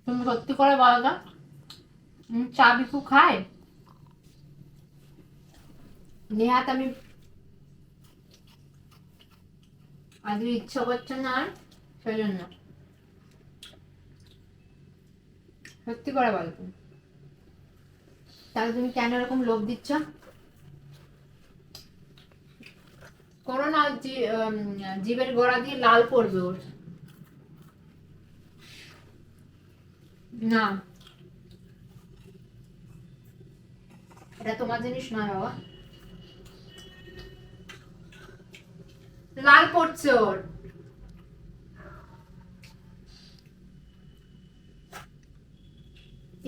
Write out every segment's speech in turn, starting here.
তুমি সত্যি করে বলো তো, চা বিকু খায়? নেহাত আমি আজ ইচ্ছা করছে না, আর সেই জন্য। সত্যি করে বলো তুমি, তাহলে তুমি কেন এরকম লোভ দিচ্ছ? করো না, জীবের গোড়া দিয়ে লাল পড়বে ওর। না, এটা তোমার জিনিস নয় বাবা, লাল পড়ছে ওর।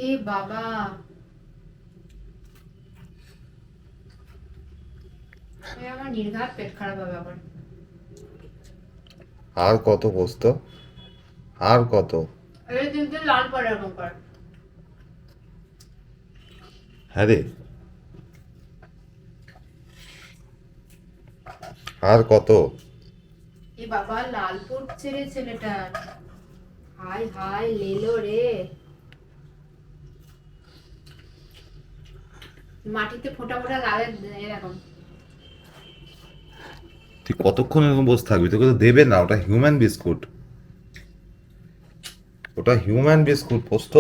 এ বাবা, আমার নির্ঘাত পেট খারাপ হবে আবার। আর কত বসতো, আর কত? এই দিন দিন লাল পড়ে এরকম করে। হ্যাঁ রে, আর কত? এ বাবা, লাল পড়ছে রে ছেলেটা। হাই হাই লেলো রে, মাটিতে ফোঁটা ফোঁটা লাল এরকম। তুই কতক্ষণ এরকম বসে থাকবি? তোকে তো দেবে না, ওটা হিউম্যান বিস্কুট, ওটা হিউম্যান বিস্কুট পোস্ত,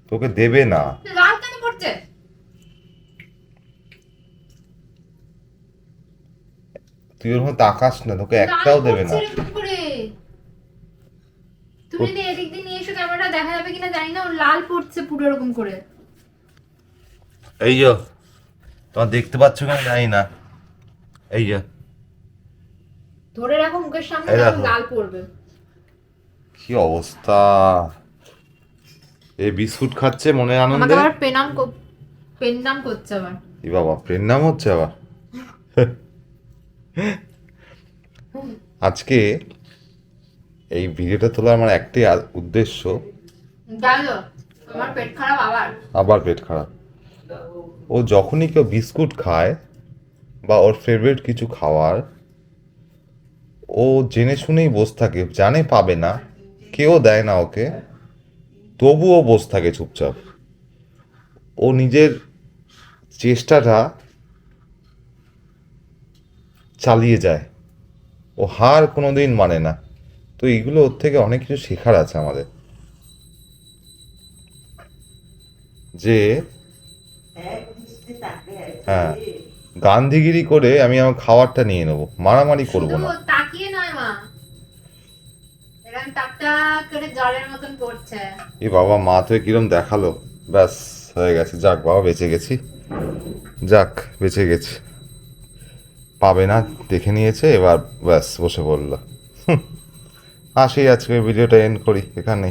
তোকে দেবে না। লাল কেন পড়ছে? তুই ওর মধ্যে তাকাস না, তোকে লাল একটাও দেবে পড়ছে না। এরকম করে। তুমি যদি এদিক দিয়ে নিয়ে এসো, ক্যামেরাটা দেখা যাবে কিনা জানি না, ওর লাল পড়ছে পুরো এরকম করে। এই যে, তোমার দেখতে পাচ্ছ কেন জানি না, এই যে ধরে রাখো মুখের সামনে, এই তাহলে দেখো। লাল পড়বে। কি অবস্থা! এই বিস্কুট খাচ্ছে মনে আমাকে আনন্দে। আবার পেন নাম করছে আবার। এ বাবা, প্রেম নাম হচ্ছে আবার। আজকে এই ভিডিওটা তোলার আমার একটাই উদ্দেশ্য। জানো, আমার পেট খারাপ আবার। আবার পেট খারাপ। ও যখনই কেউ বিস্কুট খায় বা ওর ফেভারিট কিছু খাওয়ার, ও জেনে শুনেই বসে থাকে, জানে পাবে না, কেউ দেয় না ওকে, তবুও বসে থাকে চুপচাপ। ও নিজের চেষ্টাটা চালিয়ে যায়, ও হার কোনোদিন মানে না। তো এইগুলো ওর থেকে অনেক কিছু শেখার আছে আমাদের, যে হ্যাঁ, গান্ধীগিরি করে আমি আমার খাবারটা নিয়ে নেবো, মারামারি করবো শুধু না। তাকিয়ে নয় মা, এরকম টাকটা করে জলের মতন পড়ছে। এ বাবা, মা তো কিরম দেখালো, ব্যাস হয়ে গেছে, যাক বাবা বেঁচে গেছি, যাক বেঁচে গেছি। পাবে না দেখে নিয়েছে, এবার ব্যাস বসে পড়লো। আসি, আজকে ভিডিওটা এন্ড করি এখানে।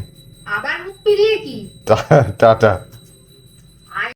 আবার মুখ ফিরিয়ে কি? টাটা।